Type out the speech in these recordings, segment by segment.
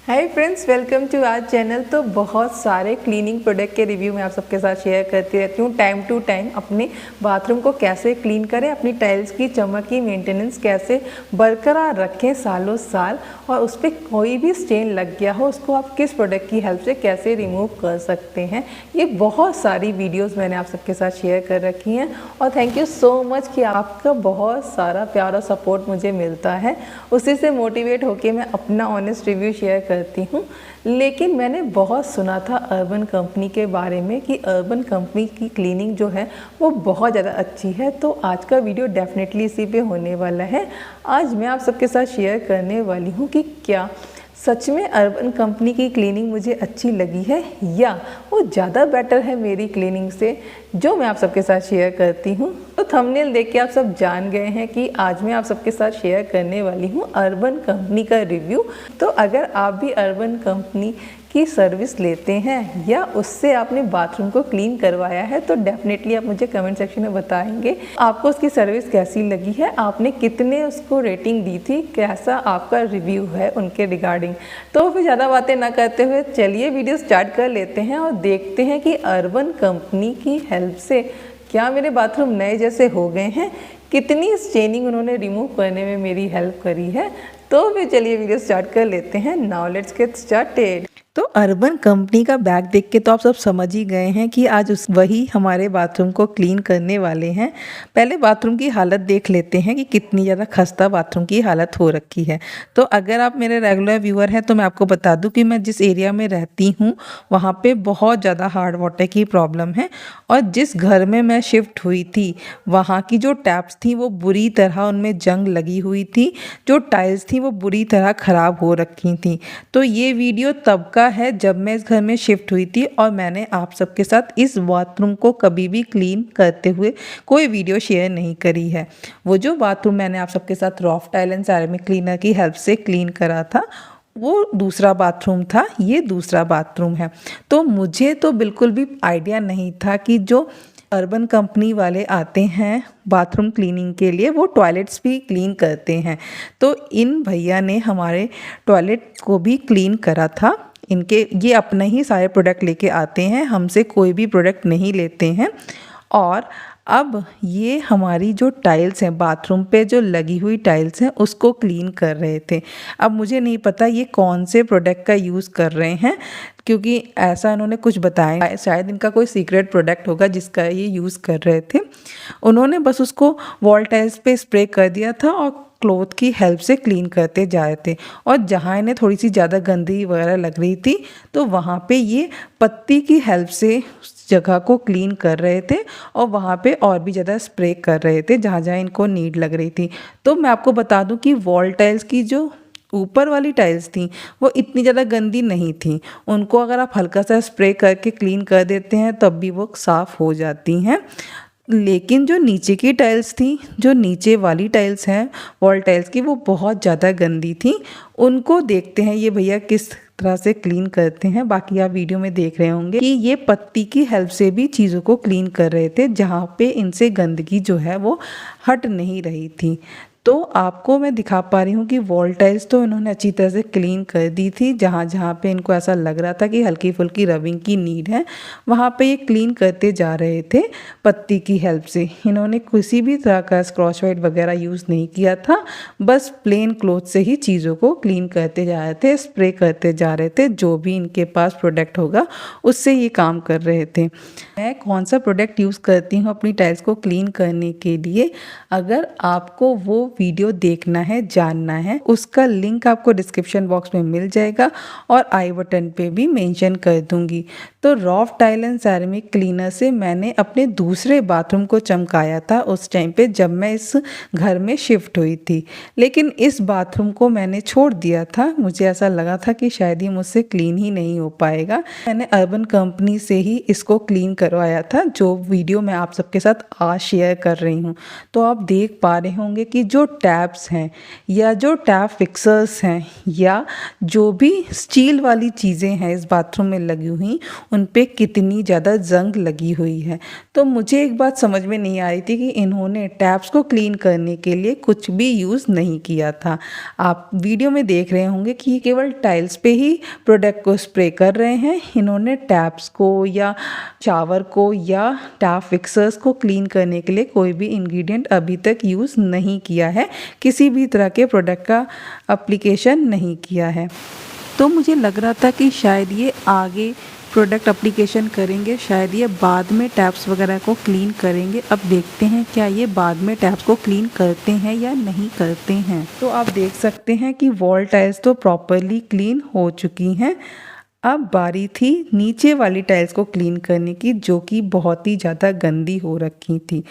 Hi friends, welcome to our channel. तो बहुत सारे क्लीनिंग प्रोडक्ट के रिव्यू मैं आप सबके साथ शेयर करती रहती हूँ। टाइम टू टाइम अपने बाथरूम को कैसे क्लीन करें, अपनी टाइल्स की चमक की मेंटेनेंस कैसे बरकरार रखें सालों साल, और उस पर कोई भी स्टेन लग गया हो उसको आप किस प्रोडक्ट की हेल्प से कैसे रिमूव कर सकते हैं। ये बहुत सारी वीडियोज़ मैंने आप सबके साथ शेयर कर रखी हैं और थैंक यू सो मच कि आपका बहुत सारा प्यार और सपोर्ट मुझे मिलता है। उसी से मोटिवेट होकर मैं अपना ऑनेस्ट रिव्यू शेयर करती हूँ। लेकिन मैंने बहुत सुना था अर्बन कंपनी के बारे में कि अर्बन कंपनी की क्लीनिंग जो है वो बहुत ज़्यादा अच्छी है। तो आज का वीडियो डेफिनेटली इसी पे होने वाला है। आज मैं आप सबके साथ शेयर करने वाली हूँ कि क्या सच में अर्बन कंपनी की क्लीनिंग मुझे अच्छी लगी है या वो ज़्यादा बेटर है मेरी क्लीनिंग से, जो मैं आप सबके साथ शेयर करती हूँ। तो थंबनेल देख के आप सब जान गए हैं कि आज मैं आप सबके साथ शेयर करने वाली हूँ अर्बन कंपनी का रिव्यू। तो अगर आप भी अर्बन कंपनी की सर्विस लेते हैं या उससे आपने बाथरूम को क्लीन करवाया है तो डेफिनेटली आप मुझे कमेंट सेक्शन में बताएंगे आपको उसकी सर्विस कैसी लगी है, आपने कितने उसको रेटिंग दी थी, कैसा आपका रिव्यू है उनके रिगार्डिंग। तो फिर ज़्यादा बातें ना करते हुए चलिए वीडियो स्टार्ट कर लेते हैं और देखते हैं कि अर्बन कंपनी की हेल्प से क्या मेरे बाथरूम नए जैसे हो गए हैं, कितनी स्टेनिंग उन्होंने रिमूव करने में मेरी हेल्प करी है। तो फिर चलिए वीडियो स्टार्ट कर लेते हैं। Now let's get started. तो अर्बन कंपनी का बैग देख के तो आप सब समझ ही गए हैं कि आज वही हमारे बाथरूम को क्लीन करने वाले हैं। पहले बाथरूम की हालत देख लेते हैं कि कितनी ज़्यादा खस्ता बाथरूम की हालत हो रखी है। तो अगर आप मेरे रेगुलर व्यूअर हैं तो मैं आपको बता दूं कि मैं जिस एरिया में रहती हूँ वहाँ पे बहुत ज़्यादा हार्ड वाटर की प्रॉब्लम है, और जिस घर में मैं शिफ्ट हुई थी वहाँ की जो टैप्स थी वो बुरी तरह उनमें जंग लगी हुई थी, जो टाइल्स थी वो बुरी तरह ख़राब हो रखी थी। तो ये वीडियो तब का है जब मैं इस घर में शिफ्ट हुई थी और मैंने आप सबके साथ इस बाथरूम को कभी भी क्लीन करते हुए कोई वीडियो शेयर नहीं करी है। वो जो बाथरूम मैंने आप सबके साथ rough tile and ceramic cleaner की हेल्प से क्लीन करा था वो दूसरा बाथरूम था, ये दूसरा बाथरूम है। तो मुझे तो बिल्कुल भी आइडिया नहीं था कि जो अर्बन कंपनी वाले आते हैं बाथरूम क्लीनिंग के लिए वो टॉयलेट्स भी क्लीन करते हैं। तो इन भैया ने हमारे टॉयलेट को भी क्लीन करा था। इनके ये अपने ही सारे प्रोडक्ट लेके आते हैं, हमसे कोई भी प्रोडक्ट नहीं लेते हैं। और अब ये हमारी जो टाइल्स हैं बाथरूम पे जो लगी हुई टाइल्स हैं उसको क्लीन कर रहे थे। अब मुझे नहीं पता ये कौन से प्रोडक्ट का यूज़ कर रहे हैं, क्योंकि ऐसा इन्होंने कुछ बताया, शायद इनका कोई सीक्रेट प्रोडक्ट होगा जिसका ये यूज़ कर रहे थे। उन्होंने बस उसको वॉल टाइल्स पे स्प्रे कर दिया था और क्लॉथ की हेल्प से क्लीन करते जा रहे थे। और जहाँ इन्हें थोड़ी सी ज़्यादा गंदगी वगैरह लग रही थी तो वहाँ पे ये पत्ती की हेल्प से उस जगह को क्लीन कर रहे थे और वहाँ पे और भी ज़्यादा स्प्रे कर रहे थे जहाँ जहाँ इनको नीड लग रही थी। तो मैं आपको बता दूँ कि वॉल टाइल्स की जो ऊपर वाली टाइल्स थी वो इतनी ज़्यादा गंदी नहीं थी, उनको अगर आप हल्का सा स्प्रे करके क्लीन कर देते हैं तब भी वो साफ़ हो जाती हैं। लेकिन जो नीचे की टाइल्स थी, जो नीचे वाली टाइल्स हैं वॉल टाइल्स की, वो बहुत ज़्यादा गंदी थी। उनको देखते हैं ये भैया किस तरह से क्लीन करते हैं। बाकी आप वीडियो में देख रहे होंगे कि ये पत्ती की हेल्प से भी चीज़ों को क्लीन कर रहे थे जहाँ पे इनसे गंदगी जो है वो हट नहीं रही थी। तो आपको मैं दिखा पा रही हूँ कि वॉल टाइल्स तो इन्होंने अच्छी तरह से क्लीन कर दी थी। जहाँ जहाँ पे इनको ऐसा लग रहा था कि हल्की फुल्की रबिंग की नीड है वहाँ पे ये क्लीन करते जा रहे थे पत्ती की हेल्प से। इन्होंने किसी भी तरह का स्क्रॉच वाइट वगैरह यूज़ नहीं किया था, बस प्लेन क्लॉथ से ही चीज़ों को क्लीन करते जा रहे थे, स्प्रे करते जा रहे थे। जो भी इनके पास प्रोडक्ट होगा उससे ये काम कर रहे थे। मैं कौन सा प्रोडक्ट यूज़ करती हूँ अपनी टाइल्स को क्लीन करने के लिए, अगर आपको वो वीडियो देखना है, जानना है, उसका लिंक आपको डिस्क्रिप्शन बॉक्स में मिल जाएगा और आई बटन पे भी मेंशन कर दूंगी। तो rough tile and ceramic cleaner से मैंने अपने दूसरे बाथरूम को चमकाया था उस टाइम पे जब मैं इस घर में शिफ्ट हुई थी। लेकिन इस बाथरूम को मैंने छोड़ दिया था, मुझे ऐसा लगा था कि शायद ये मुझसे क्लीन ही नहीं हो पाएगा। मैंने अर्बन कंपनी से ही इसको क्लीन करवाया था, जो वीडियो मैं आप सबके साथ आज शेयर कर रही हूँ। तो आप देख पा रहे होंगे कि जो टैप्स हैं या जो टैप फिक्सर्स हैं या जो भी स्टील वाली चीज़ें हैं इस बाथरूम में लगी हुई उन पे कितनी ज़्यादा जंग लगी हुई है। तो मुझे एक बात समझ में नहीं आ रही थी कि इन्होंने टैप्स को क्लीन करने के लिए कुछ भी यूज़ नहीं किया था। आप वीडियो में देख रहे होंगे कि ये केवल टाइल्स पे ही प्रोडक्ट को स्प्रे कर रहे हैं। इन्होंने टैप्स को या शावर को या टैप फिक्सर्स को क्लीन करने के लिए कोई भी इंग्रेडिएंट अभी तक यूज़ नहीं किया है, किसी भी तरह के प्रोडक्ट का एप्लीकेशन नहीं किया है। तो मुझे लग रहा था कि शायद ये आगे प्रोडक्ट एप्लीकेशन करेंगे, शायद ये बाद में टैप्स वगैरह को क्लीन करेंगे। अब देखते हैं क्या ये बाद में टैप्स को क्लीन करते हैं या नहीं करते हैं। तो आप देख सकते हैं कि वॉल टाइल्स तो प्रॉपरली क्लीन हो चुकी हैं। अब बारी थी नीचे वाली टाइल्स को क्लीन करने की, जो कि बहुत ही ज़्यादा गंदी हो रखी थी।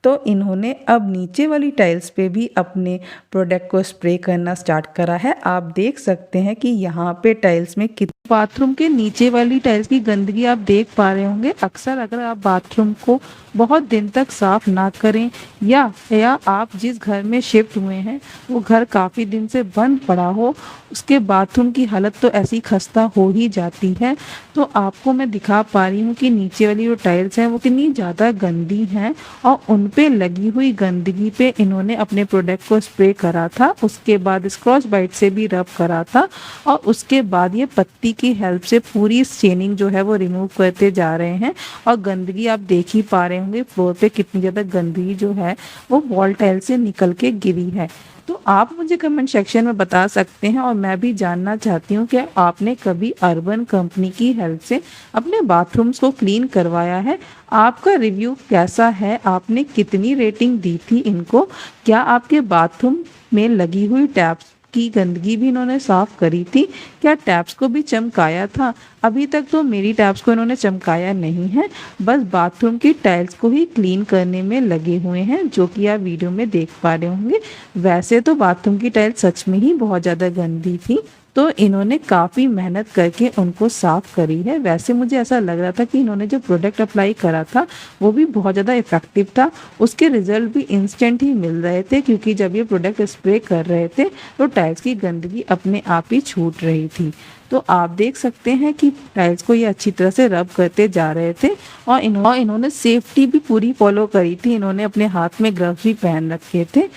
तो इन्होंने अब नीचे वाली टाइल्स पे भी अपने प्रोडक्ट को स्प्रे करना स्टार्ट करा है। आप देख सकते हैं कि यहाँ पे टाइल्स में बाथरूम के नीचे वाली टाइल्स की गंदगी आप देख पा रहे होंगे। अक्सर अगर आप बाथरूम को बहुत दिन तक साफ ना करें या आप जिस घर में शिफ्ट हुए हैं वो घर काफ़ी दिन से बंद पड़ा हो, उसके बाथरूम की हालत तो ऐसी खस्ता हो ही जाती है। तो आपको मैं दिखा पा रही हूँ कि नीचे वाली जो टाइल्स हैं वो कितनी ज़्यादा गंदी हैं और उन पे लगी हुई गंदगी पे इन्होंने अपने प्रोडक्ट को स्प्रे करा था। उसके बाद स्क्रॉच बाइट से भी रब करा था और उसके बाद ये पत्ती की हेल्प से पूरी स्टेनिंग जो है वो रिमूव करते जा रहे हैं। और गंदगी आप देख ही पा रहे होंगे फ्लोर पे कितनी ज़्यादा गंदगी जो है वो वॉल टाइल से निकल के गिरी है। तो आप मुझे कमेंट सेक्शन में बता सकते हैं और मैं भी जानना चाहती हूँ कि आपने कभी अर्बन कंपनी की हेल्प से अपने बाथरूम्स को क्लीन करवाया है? आपका रिव्यू कैसा है? आपने कितनी रेटिंग दी थी इनको? क्या आपके बाथरूम में लगी हुई टैप्स की गंदगी भी इन्होंने साफ़ करी थी? क्या टैप्स को भी चमकाया था? अभी तक तो मेरी टैप्स को इन्होंने चमकाया नहीं है, बस बाथरूम की टाइल्स को ही क्लीन करने में लगे हुए हैं, जो कि आप वीडियो में देख पा रहे होंगे। वैसे तो बाथरूम की टाइल्स सच में ही बहुत ज़्यादा गंदी थी, तो इन्होंने काफ़ी मेहनत करके उनको साफ़ करी है। वैसे मुझे ऐसा लग रहा था कि इन्होंने जो प्रोडक्ट अप्लाई करा था वो भी बहुत ज़्यादा इफ़ेक्टिव था, उसके रिजल्ट भी इंस्टेंट ही मिल रहे थे, क्योंकि जब ये प्रोडक्ट स्प्रे कर रहे थे तो टाइल्स की गंदगी अपने आप ही छूट रही थी। तो आप देख सकते हैं कि टाइल्स को ये अच्छी तरह से रब करते जा रहे थे और इन्होंने सेफ्टी भी पूरी फॉलो करी थी। इन्होंने अपने हाथ में ग्लव्स भी पहन रखे थे।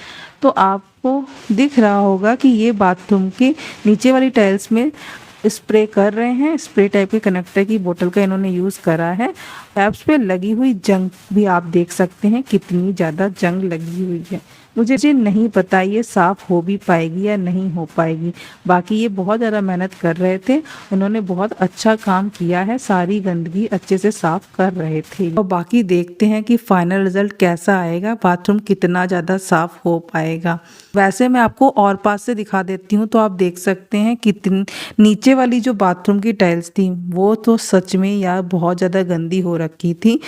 तो आपको दिख रहा होगा कि ये बाथरूम के नीचे वाली टाइल्स में स्प्रे कर रहे हैं। स्प्रे टाइप के कनेक्टर की बोतल का इन्होंने यूज़ करा है। टैप्स पे लगी हुई जंग भी आप देख सकते हैं कितनी ज़्यादा जंग लगी हुई है। मुझे नहीं पता ये साफ़ हो भी पाएगी या नहीं हो पाएगी। बाकी ये बहुत ज़्यादा मेहनत कर रहे थे, उन्होंने बहुत अच्छा काम किया है, सारी गंदगी अच्छे से साफ़ कर रहे थे। और बाकी देखते हैं कि फाइनल रिजल्ट कैसा आएगा, बाथरूम कितना ज़्यादा साफ़ हो पाएगा। वैसे मैं आपको और पास से दिखा देती हूँ तो आप देख सकते हैं कितनी नीचे वाली जो बाथरूम की टाइल्स थी वो तो सच में यार बहुत ज़्यादा गंदी हो रखी थी।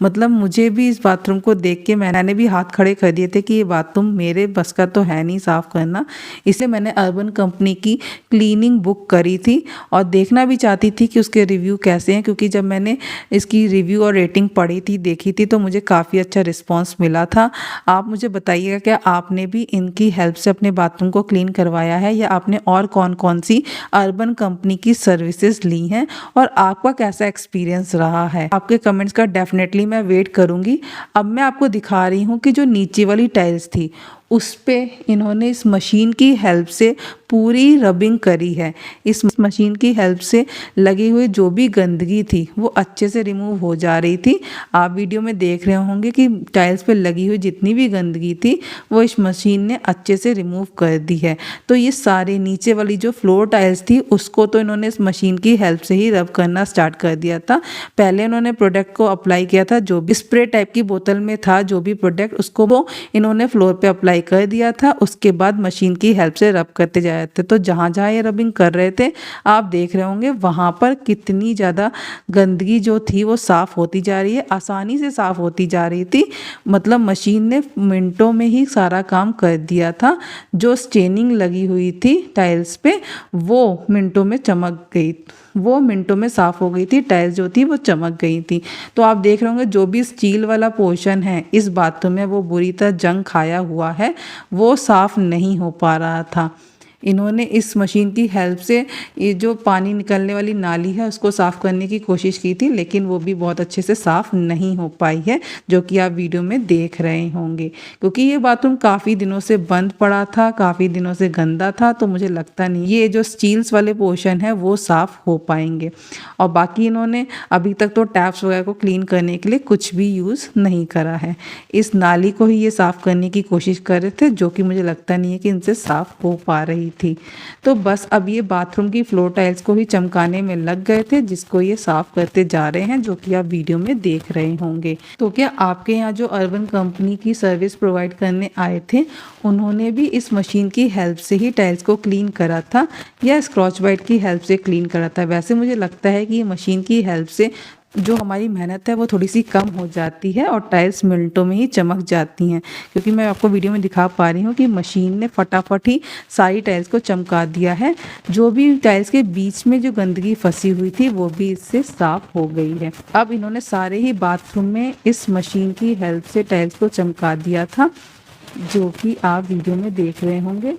मतलब मुझे भी इस बाथरूम को देख के मैंने भी हाथ खड़े कर दिए थे कि ये बाथरूम मेरे बस का तो है नहीं साफ़ करना। इसलिए मैंने अर्बन कंपनी की क्लीनिंग बुक करी थी और देखना भी चाहती थी कि उसके रिव्यू कैसे हैं, क्योंकि जब मैंने इसकी रिव्यू और रेटिंग पढ़ी थी, देखी थी, तो मुझे काफ़ी अच्छा रिस्पॉन्स मिला था। आप मुझे बताइएगा क्या आपने भी इनकी हेल्प से अपने बाथरूम को क्लीन करवाया है या आपने और कौन कौन सी अर्बन कंपनी की सर्विसेज ली हैं और आपका कैसा एक्सपीरियंस रहा है। आपके कमेंट्स का डेफिनेटली मैं वेट करूंगी। अब मैं आपको दिखा रही हूँ कि जो नीचे वाली टाइल्स थी उस पे इन्होंने इस मशीन की हेल्प से पूरी रबिंग करी है। इस मशीन की हेल्प से लगी हुई जो भी गंदगी थी वो अच्छे से रिमूव हो जा रही थी। आप वीडियो में देख रहे होंगे कि टाइल्स पे लगी हुई जितनी भी गंदगी थी वो इस मशीन ने अच्छे से रिमूव कर दी है। तो ये सारे नीचे वाली जो फ्लोर टाइल्स थी उसको तो इन्होंने इस मशीन की हेल्प से ही रब करना स्टार्ट कर दिया था। पहले इन्होंने प्रोडक्ट को अप्लाई किया था, जो भी स्प्रे टाइप की बोतल में था जो भी प्रोडक्ट, उसको वो इन्होंने फ्लोर पे अप्लाई कर दिया था। उसके बाद मशीन की हेल्प से रब करते जा रहे थे। तो जहाँ जहाँ ये रबिंग कर रहे थे आप देख रहे होंगे वहाँ पर कितनी ज़्यादा गंदगी जो थी वो साफ़ होती जा रही है, आसानी से साफ़ होती जा रही थी। मतलब मशीन ने मिनटों में ही सारा काम कर दिया था। जो स्टेनिंग लगी हुई थी टाइल्स पे वो मिनटों में चमक गई, वो मिनटों में साफ़ हो गई थी। टाइल्स जो थी वो चमक गई थी। तो आप देख रहे होंगे जो भी स्टील वाला पोर्शन है इस बाथरूम में वो बुरी तरह जंग खाया हुआ है, वो साफ़ नहीं हो पा रहा था। इन्होंने इस मशीन की हेल्प से ये जो पानी निकलने वाली नाली है उसको साफ़ करने की कोशिश की थी, लेकिन वो भी बहुत अच्छे से साफ़ नहीं हो पाई है, जो कि आप वीडियो में देख रहे होंगे। क्योंकि ये बाथरूम काफ़ी दिनों से बंद पड़ा था, काफ़ी दिनों से गंदा था, तो मुझे लगता नहीं ये जो स्टील्स वाले पोर्शन है वो साफ़ हो पाएंगे। और बाकी इन्होंने अभी तक तो टैप्स वगैरह को क्लीन करने के लिए कुछ भी यूज़ नहीं करा है। इस नाली को ही ये साफ़ करने की कोशिश कर रहे थे, जो कि मुझे लगता नहीं है कि इनसे साफ़ हो पा रही थी। तो बस अब ये बाथरूम की फ्लोर टाइल्स को ही चमकाने में लग गए थे, जिसको ये साफ़ करते जा रहे हैं, जो कि आप वीडियो में देख रहे होंगे। तो क्या आपके यहाँ जो अर्बन कंपनी की सर्विस प्रोवाइड करने आए थे, उन्होंने भी इस मशीन की हेल्प से ही टाइल्स को क्लीन करा था या स्क्रॉच ब्राइट की हेल्प से क्लीन करा था? वैसे मुझे लगता है कि ये मशीन की हेल्प से जो हमारी मेहनत है वो थोड़ी सी कम हो जाती है और टाइल्स मिनटों में ही चमक जाती हैं। क्योंकि मैं आपको वीडियो में दिखा पा रही हूँ कि मशीन ने फटाफट ही सारी टाइल्स को चमका दिया है। जो भी टाइल्स के बीच में जो गंदगी फंसी हुई थी वो भी इससे साफ हो गई है। अब इन्होंने सारे ही बाथरूम में इस मशीन की हेल्प से टाइल्स को चमका दिया था, जो कि आप वीडियो में देख रहे होंगे।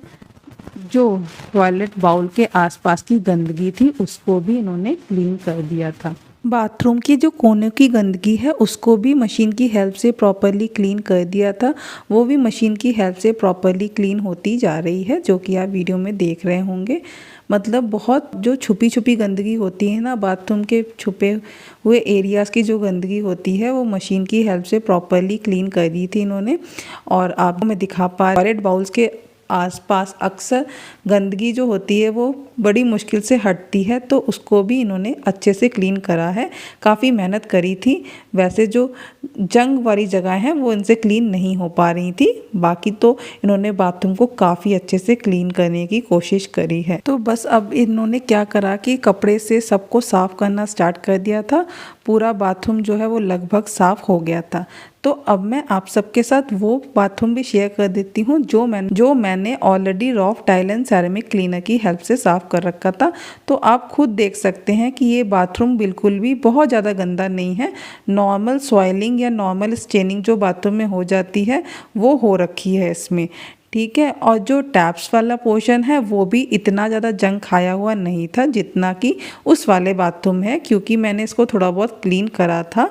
जो टॉयलेट बाउल के आसपास की गंदगी थी उसको भी इन्होंने क्लीन कर दिया था। बाथरूम की जो कोनों की गंदगी है उसको भी मशीन की हेल्प से प्रॉपरली क्लीन कर दिया था। वो भी मशीन की हेल्प से प्रॉपरली क्लीन होती जा रही है, जो कि आप वीडियो में देख रहे होंगे। मतलब बहुत जो छुपी छुपी गंदगी होती है ना, बाथरूम के छुपे हुए एरियाज़ की जो गंदगी होती है वो मशीन की हेल्प से प्रॉपरली क्लीन कर दी थी इन्होंने। और आपको मैं दिखा पा टॉयलेट बाउल्स के आसपास अक्सर गंदगी जो होती है वो बड़ी मुश्किल से हटती है, तो उसको भी इन्होंने अच्छे से क्लीन करा है। काफ़ी मेहनत करी थी। वैसे जो जंग वाली जगह हैं वो इनसे क्लीन नहीं हो पा रही थी, बाकी तो इन्होंने बाथरूम को काफ़ी अच्छे से क्लीन करने की कोशिश करी है। तो बस अब इन्होंने क्या करा कि कपड़े से सबको साफ़ करना स्टार्ट कर दिया था। पूरा बाथरूम जो है वो लगभग साफ़ हो गया था। तो अब मैं आप सबके साथ वो बाथरूम भी शेयर कर देती हूँ जो मैंने already rough tile and ceramic cleaner की हेल्प से साफ़ कर रखा था। तो आप खुद देख सकते हैं कि ये बाथरूम बिल्कुल भी बहुत ज़्यादा गंदा नहीं है। नॉर्मल सॉइलिंग या नॉर्मल स्टेनिंग जो बाथरूम में हो जाती है वो हो रखी है इसमें, ठीक है। और जो टैप्स वाला पोर्शन है वो भी इतना ज़्यादा जंग खाया हुआ नहीं था जितना कि उस वाले बाथरूम है, क्योंकि मैंने इसको थोड़ा बहुत क्लीन करा था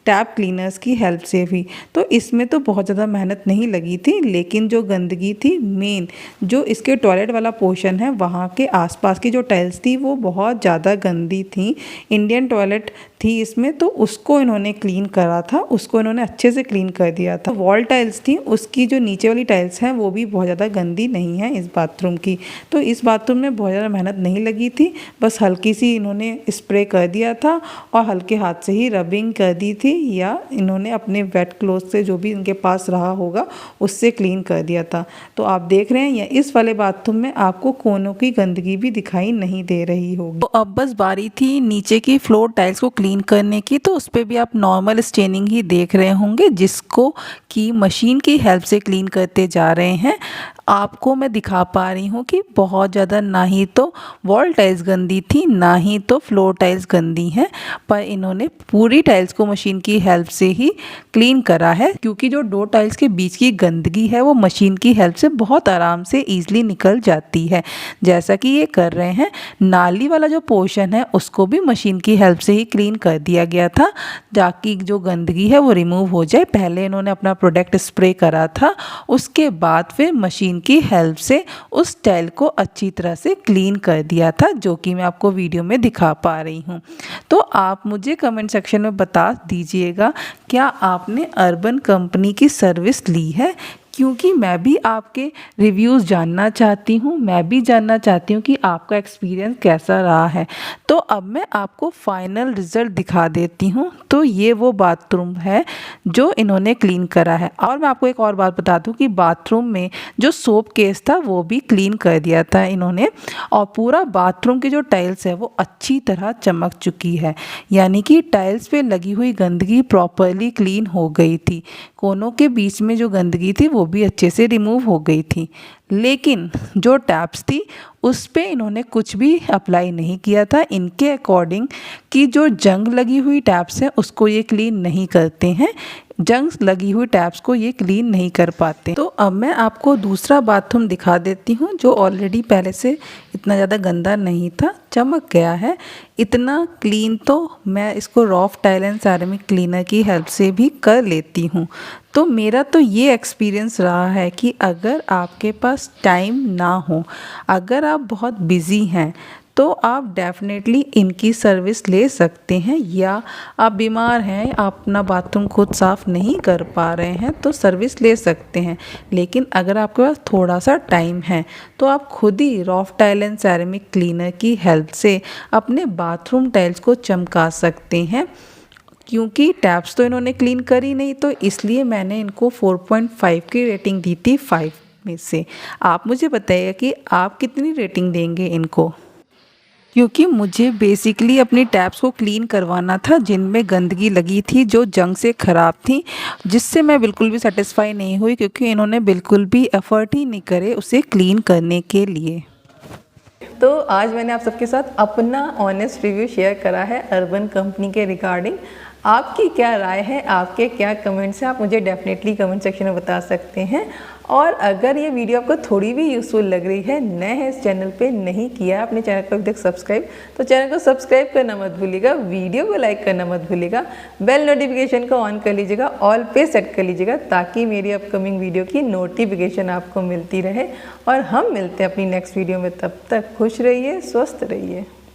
टैप क्लीनर्स की हेल्प से भी। तो इसमें तो बहुत ज़्यादा मेहनत नहीं लगी थी, लेकिन जो गंदगी थी मेन जो इसके टॉयलेट वाला पोर्शन है वहाँ के आसपास की जो टाइल्स थी वो बहुत ज़्यादा गंदी थी। इंडियन टॉयलेट थी इसमें, तो उसको इन्होंने क्लीन करा था, उसको इन्होंने अच्छे से क्लीन कर दिया था। वॉल टाइल्स थी, उसकी जो नीचे वाली टाइल्स हैं वो भी बहुत ज़्यादा गंदी नहीं है इस बाथरूम की। तो इस बाथरूम में बहुत ज़्यादा मेहनत नहीं लगी थी, बस हल्की सी इन्होंने स्प्रे कर दिया था और हल्के हाथ से ही रबिंग कर दी थी, या इन्होंने अपने वेट क्लोथ से जो भी इनके पास रहा होगा उससे क्लीन कर दिया था। तो आप देख रहे हैं इस वाले बाथरूम में आपको कोनों की गंदगी भी दिखाई नहीं दे रही होगी। तो अब बस बारी थी नीचे की फ्लोर टाइल्स को क्लीन करने की। तो उस पर भी आप नॉर्मल स्टेनिंग ही देख रहे होंगे, जिसको कि मशीन की हेल्प से क्लीन करते जा रहे हैं। आपको मैं दिखा पा रही हूँ कि बहुत ज़्यादा ना ही तो वॉल टाइल्स गंदी थी ना ही तो फ्लोर टाइल्स गंदी हैं, पर इन्होंने पूरी टाइल्स को मशीन की हेल्प से ही क्लीन करा है, क्योंकि जो दो टाइल्स के बीच की गंदगी है वो मशीन की हेल्प से बहुत आराम से ईजिली निकल जाती है, जैसा कि ये कर रहे हैं। नाली वाला जो पोर्शन है उसको भी मशीन की हेल्प से ही क्लीन कर दिया गया था, ताकि जो गंदगी है वो रिमूव हो जाए। पहले इन्होंने अपना प्रोडक्ट स्प्रे करा था, उसके बाद फिर मशीन की हेल्प से उस टाइल को अच्छी तरह से क्लीन कर दिया था, जो कि मैं आपको वीडियो में दिखा पा रही हूँ। तो आप मुझे कमेंट सेक्शन में बता दीजिएगा, क्या आपने अर्बन कंपनी की सर्विस ली है? क्योंकि मैं भी आपके रिव्यूज़ जानना चाहती हूँ, मैं भी जानना चाहती हूँ कि आपका एक्सपीरियंस कैसा रहा है। तो अब मैं आपको फाइनल रिज़ल्ट दिखा देती हूँ। तो ये वो बाथरूम है जो इन्होंने क्लीन करा है। और मैं आपको एक और बात बता दूँ कि बाथरूम में जो सोप केस था वो भी क्लीन कर दिया था इन्होंने, और पूरा बाथरूम की जो टाइल्स है वो अच्छी तरह चमक चुकी है, यानी कि टाइल्स पे लगी हुई गंदगी प्रॉपरली क्लीन हो गई थी। कोनों के बीच में जो गंदगी थी वो भी अच्छे से रिमूव हो गई थी। लेकिन जो टैप्स थी उस पे इन्होंने कुछ भी अप्लाई नहीं किया था। इनके अकॉर्डिंग कि जो जंग लगी हुई टैप्स हैं उसको ये क्लीन नहीं करते हैं, जंग लगी हुई टैप्स को ये क्लीन नहीं कर पाते। तो अब मैं आपको दूसरा बाथरूम दिखा देती हूँ जो ऑलरेडी पहले से इतना ज़्यादा गंदा नहीं था, चमक गया है। इतना क्लीन तो मैं इसको rough tile and ceramic cleaner की हेल्प से भी कर लेती हूँ। तो मेरा तो ये एक्सपीरियंस रहा है कि अगर आपके पास टाइम ना हो, अगर आप बहुत बिज़ी हैं, तो आप डेफिनेटली इनकी सर्विस ले सकते हैं। या आप बीमार हैं, आप अपना बाथरूम खुद साफ़ नहीं कर पा रहे हैं तो सर्विस ले सकते हैं। लेकिन अगर आपके पास थोड़ा सा टाइम है तो आप खुद ही Roff tile and ceramic cleaner की हेल्प से अपने बाथरूम टाइल्स को चमका सकते हैं। क्योंकि टैप्स तो इन्होंने क्लीन करी नहीं, तो इसलिए मैंने इनको 4.5 की रेटिंग दी थी 5 में से। आप मुझे बताइए कि आप कितनी रेटिंग देंगे इनको, क्योंकि मुझे बेसिकली अपनी टैप्स को क्लीन करवाना था जिनमें गंदगी लगी थी, जो जंग से ख़राब थी, जिससे मैं बिल्कुल भी सेटिस्फाई नहीं हुई क्योंकि इन्होंने बिल्कुल भी एफ़र्ट ही नहीं करे उसे क्लीन करने के लिए। तो आज मैंने आप सबके साथ अपना ऑनेस्ट रिव्यू शेयर करा है अर्बन कंपनी के रिगार्डिंग। आपकी क्या राय है, आपके क्या कमेंट्स हैं, आप मुझे डेफिनेटली कमेंट सेक्शन में बता सकते हैं। और अगर ये वीडियो आपको थोड़ी भी यूज़फुल लग रही है, नए हैं इस चैनल पे, नहीं किया है अपने चैनल को अभी तक सब्सक्राइब, तो चैनल को सब्सक्राइब करना मत भूलिएगा, वीडियो को लाइक करना मत भूलिएगा, बेल नोटिफिकेशन को ऑन कर लीजिएगा, ऑल पे सेट कर लीजिएगा ताकि मेरी अपकमिंग वीडियो की नोटिफिकेशन आपको मिलती रहे। और हम मिलते हैं अपनी नेक्स्ट वीडियो में, तब तक खुश रहिए, स्वस्थ रहिए।